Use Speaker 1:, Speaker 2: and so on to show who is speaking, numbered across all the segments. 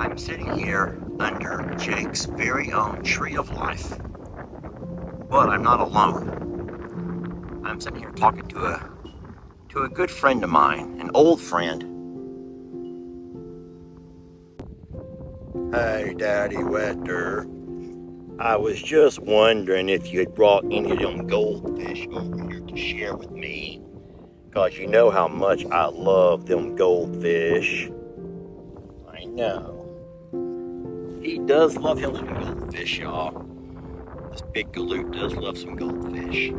Speaker 1: I'm sitting here under Jake's very own tree of life, but I'm not alone. I'm sitting here talking to a good friend of mine, an old friend. Hey, Daddy Wetter. I was just wondering if you had brought any of them goldfish over here to share with me, because you know how much I love them goldfish. I know. He does love him some goldfish, y'all. This big galoot does love some goldfish.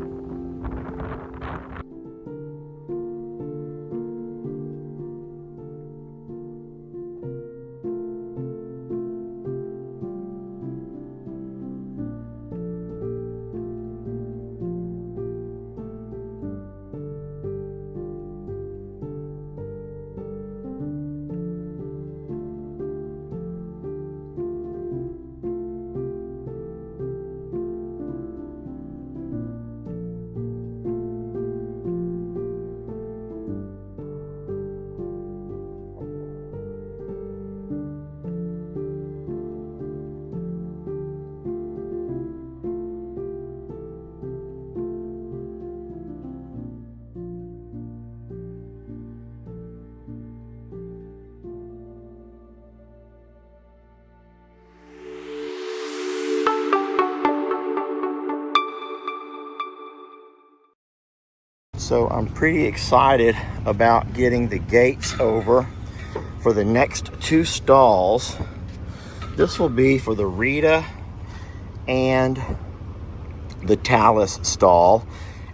Speaker 1: So I'm pretty excited about getting the gates over for the next two stalls. This will be for the Rita and the Talis stall.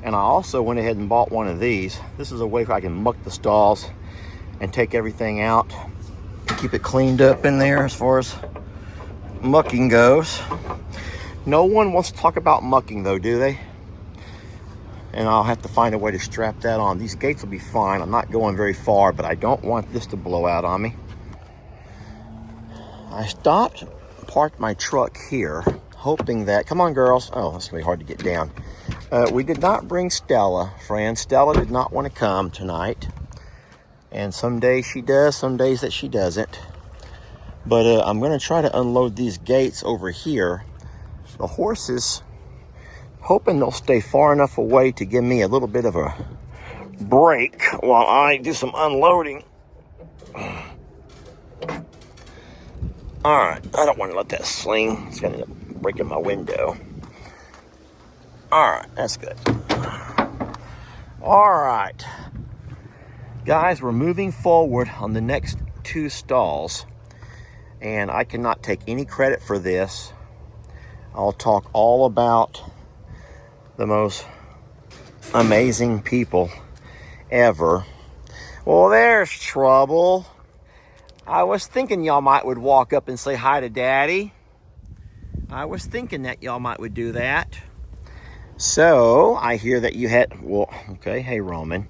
Speaker 1: And I also went ahead and bought one of these. This is a way where I can muck the stalls and take everything out, keep it cleaned up in there as far as mucking goes. No one wants to talk about mucking though, do they? And I'll have to find a way to strap that on. These gates will be fine. I'm not going very far, but I don't want this to blow out on me. I stopped, parked my truck here, hoping that, come on girls. Oh, that's gonna be hard to get down. We did not bring Stella, friends. Stella did not want to come tonight. And some days she does, some days that she doesn't. But I'm gonna try to unload these gates over here. The horses, hoping they'll stay far enough away to give me a little bit of a break while I do some unloading. All right, I don't want to let that sling. It's gonna end up breaking my window. All right, that's good. All right, guys, we're moving forward on the next two stalls, and I cannot take any credit for this. I'll talk all about the most amazing people ever. Well, there's trouble. I was thinking y'all might would walk up and say hi to Daddy. I was thinking that y'all might would do that. So I hear that you had, well, okay, hey Roman.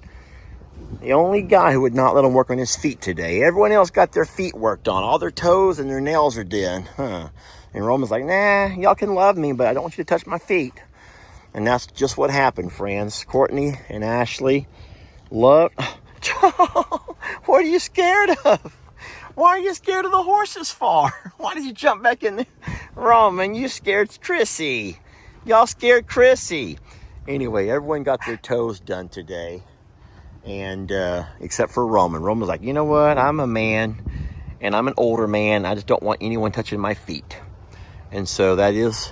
Speaker 1: The only guy who would not let him work on his feet today. Everyone else got their feet worked on. All their toes and their nails are done. And Roman's like, nah, y'all can love me, but I don't want you to touch my feet. And that's just what happened, friends. Courtney and Ashley love. What are you scared of? Why are you scared of the horses for? Why did you jump back in there? Roman, you scared Chrissy. Y'all scared Chrissy. Anyway, everyone got their toes done today. And except for Roman. Roman's like, you know what? I'm a man and I'm an older man. I just don't want anyone touching my feet. And so that's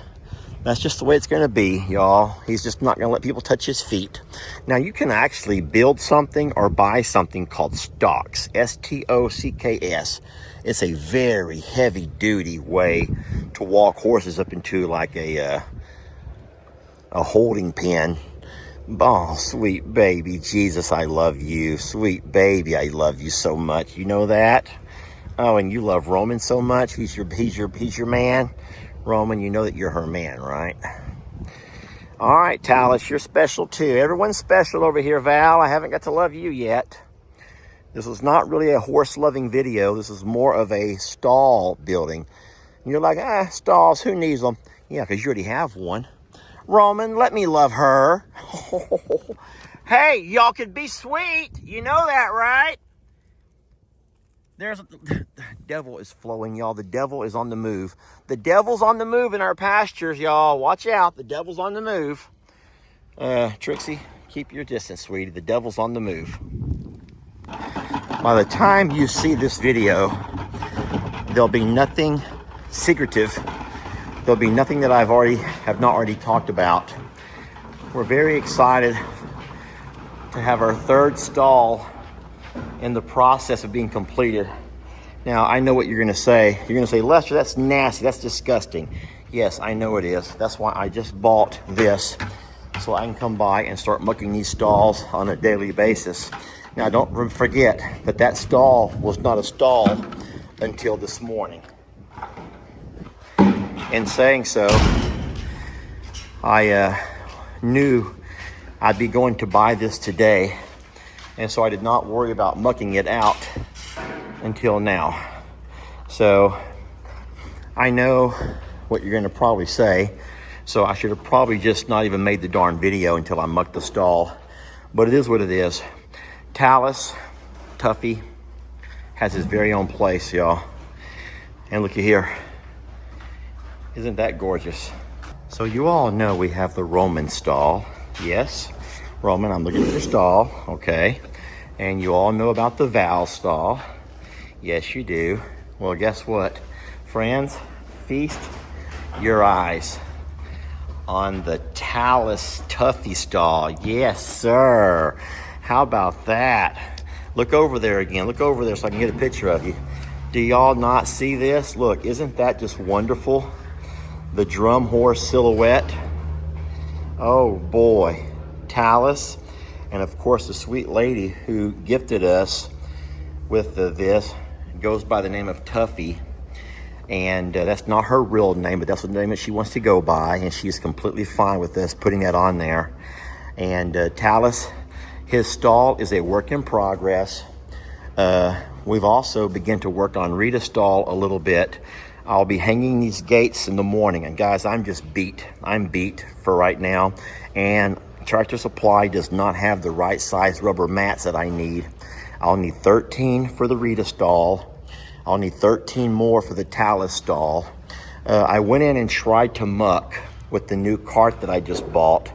Speaker 1: just the way it's going to be, y'all. He's just not going to let people touch his feet. Now, you can actually build something or buy something called stocks, S-T-O-C-K-S. It's a very heavy-duty way to walk horses up into like a holding pen. Oh, sweet baby Jesus, I love you. Sweet baby, I love you so much. You know that? Oh, and you love Roman so much. He's your man. Roman, you know that you're her man, right? All right, Talis, you're special too. Everyone's special over here, Val. I haven't got to love you yet. This is not really a horse-loving video. This is more of a stall building. And you're like, stalls, who needs them? Yeah, because you already have one. Roman, let me love her. Hey, y'all could be sweet. You know that, right? The devil is flowing, y'all. The devil is on the move. The devil's on the move in our pastures, y'all. Watch out. The devil's on the move. Trixie, keep your distance, sweetie. The devil's on the move. By the time you see this video, there'll be nothing secretive. There'll be nothing that have not already talked about. We're very excited to have our third stall in the process of being completed. Now, I know what you're gonna say. You're gonna say, Lester, that's nasty, that's disgusting. Yes, I know it is. That's why I just bought this, so I can come by and start mucking these stalls on a daily basis. Now, don't forget that that stall was not a stall until this morning. In saying so, I knew I'd be going to buy this today, and so I did not worry about mucking it out until now. So I know what you're gonna probably say, so I should have probably just not even made the darn video until I mucked the stall, but it is what it is. Talis, Tuffy, has his very own place, y'all. And looky here, isn't that gorgeous? So you all know we have the Roman stall. Yes, Roman, I'm looking at your stall, okay. And you all know about the Val stall. Yes, you do. Well, guess what? Friends, feast your eyes on the Talis Tuffy stall. Yes, sir. How about that? Look over there again. Look over there so I can get a picture of you. Do y'all not see this? Look, isn't that just wonderful? The drum horse silhouette. Oh boy, Talis. And of course, the sweet lady who gifted us with this goes by the name of Tuffy. And that's not her real name, but that's the name that she wants to go by. And she's completely fine with us putting that on there. And Talis, his stall is a work in progress. We've also begun to work on Rita's stall a little bit. I'll be hanging these gates in the morning. And guys, I'm just beat. I'm beat for right now. And Tractor Supply does not have the right size rubber mats that I need. I'll need 13 for the Rita stall. I'll need 13 more for the Talis stall. I went in and tried to muck with the new cart that I just bought.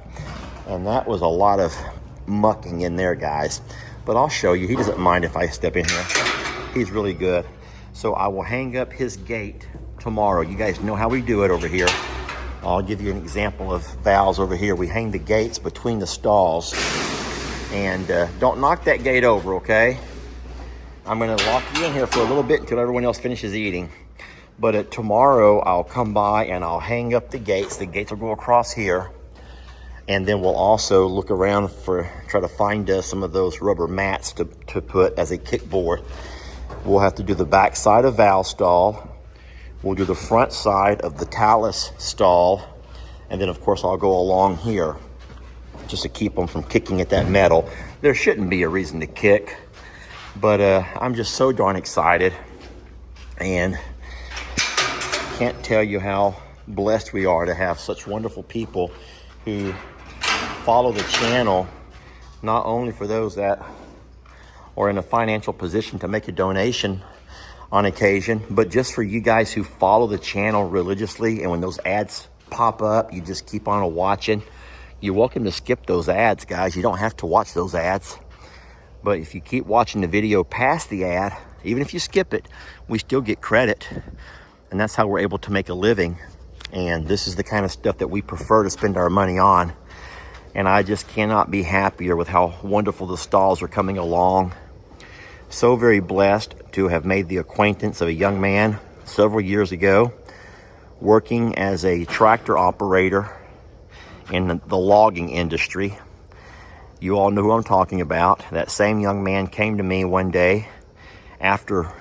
Speaker 1: And that was a lot of mucking in there, guys. But I'll show you. He doesn't mind if I step in here. He's really good. So I will hang up his gate tomorrow. You guys know how we do it over here. I'll give you an example of Val's over here. We hang the gates between the stalls. And don't knock that gate over, okay? I'm gonna lock you in here for a little bit until everyone else finishes eating. But tomorrow I'll come by and I'll hang up the gates. The gates will go across here. And then we'll also look around try to find some of those rubber mats to put as a kickboard. We'll have to do the back side of Val's stall. We'll do the front side of the Talis stall. And then of course I'll go along here just to keep them from kicking at that metal. There shouldn't be a reason to kick, but I'm just so darn excited. And can't tell you how blessed we are to have such wonderful people who follow the channel, not only for those that are in a financial position to make a donation on occasion, but just for you guys who follow the channel religiously. And when those ads pop up, you just keep on watching. You're welcome to skip those ads, guys. You don't have to watch those ads. But if you keep watching the video past the ad, even if you skip it, we still get credit. And that's how we're able to make a living. And this is the kind of stuff that we prefer to spend our money on. And I just cannot be happier with how wonderful the stalls are coming along. So very blessed to have made the acquaintance of a young man several years ago, working as a tractor operator in the logging industry. You all know who I'm talking about. That same young man came to me one day after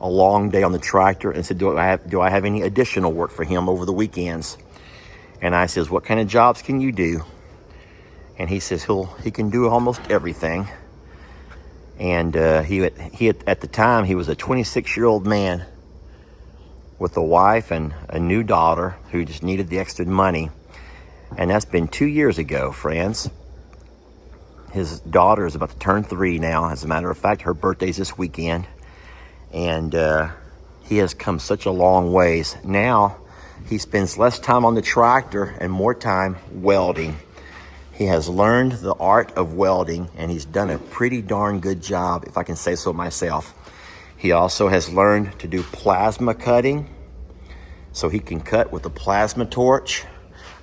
Speaker 1: a long day on the tractor and said, do I have any additional work for him over the weekends? And I says, what kind of jobs can you do? And he says he can do almost everything. And he at the time, he was a 26-year-old man with a wife and a new daughter who just needed the extra money. And that's been 2 years ago, friends. His daughter is about to turn 3 now. As a matter of fact, her birthday's this weekend. And he has come such a long ways. Now he spends less time on the tractor and more time welding. He has learned the art of welding, and he's done a pretty darn good job, if I can say so myself. He also has learned to do plasma cutting, so he can cut with a plasma torch.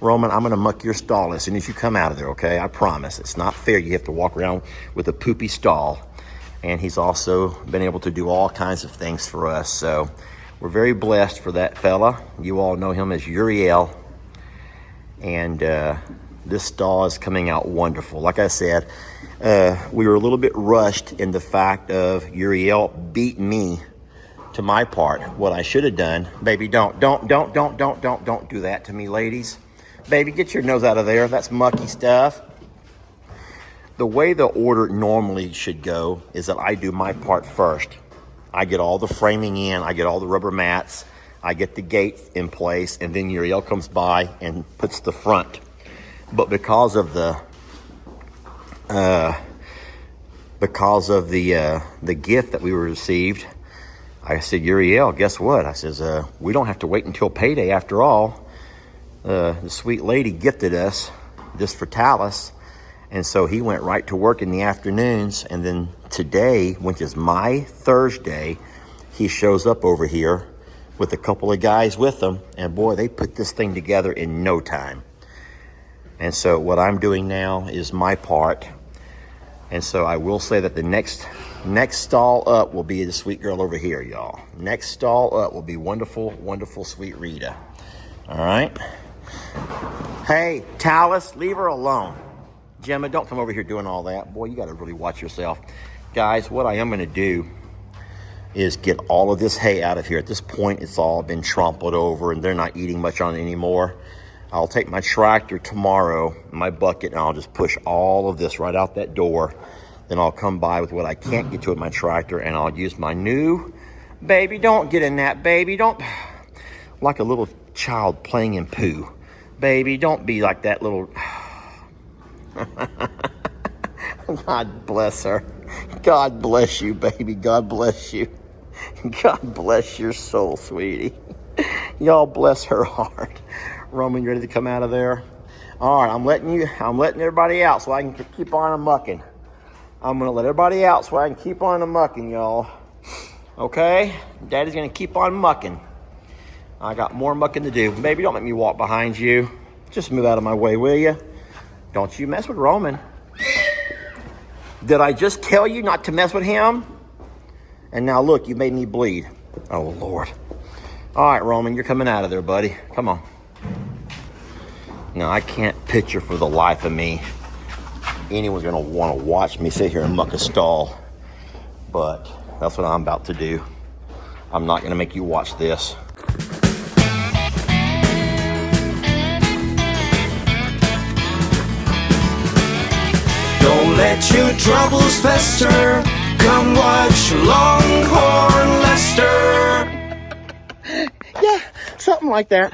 Speaker 1: Roman, I'm gonna muck your stall as soon as you come out of there, okay? I promise. It's not fair you have to walk around with a poopy stall. And he's also been able to do all kinds of things for us. So we're very blessed for that fella. You all know him as Uriel. And this stall is coming out wonderful. Like I said, we were a little bit rushed in the fact of Uriel beat me to my part. What I should have done, baby, don't do that to me, ladies. Baby, get your nose out of there. That's mucky stuff. The way the order normally should go is that I do my part first. I get all the framing in, I get all the rubber mats, I get the gate in place, and then Uriel comes by and puts the front. But because of the gift that we received, I said, Uriel, guess what? I says, we don't have to wait until payday after all. The sweet lady gifted us this for Talis. And so he went right to work in the afternoons. And then today, which is my Thursday, he shows up over here with a couple of guys with him. And boy, they put this thing together in no time. And so what I'm doing now is my part. And so I will say that the next stall up will be the sweet girl over here, y'all. Next stall up will be wonderful, wonderful, sweet Rita. All right. Hey, Talis, leave her alone. Gemma, don't come over here doing all that. Boy, you got to really watch yourself. Guys, what I am going to do is get all of this hay out of here. At this point, it's all been trampled over, and they're not eating much on it anymore. I'll take my tractor tomorrow, my bucket, and I'll just push all of this right out that door. Then I'll come by with what I can't get to with my tractor, and I'll use my new... Baby, don't get in that, baby. Don't... Like a little child playing in poo. Baby, don't be like that little... God bless her. God bless you, baby. God bless you. God bless your soul, sweetie. Y'all bless her heart. Roman, you ready to come out of there? All right, I'm letting everybody out so I can keep on mucking. I'm gonna let everybody out so I can keep on mucking, y'all. Okay? Daddy's gonna keep on mucking. I got more mucking to do. Baby, don't make me walk behind you. Just move out of my way, will you? Don't you mess with Roman. Did I just tell you not to mess with him? And now look, you made me bleed. Oh, Lord. All right, Roman, you're coming out of there, buddy. Come on. Now, I can't picture for the life of me anyone's going to want to watch me sit here and muck a stall. But that's what I'm about to do. I'm not going to make you watch this.
Speaker 2: Don't let your troubles fester. Come watch Longhorn Lester.
Speaker 1: Yeah, something like that.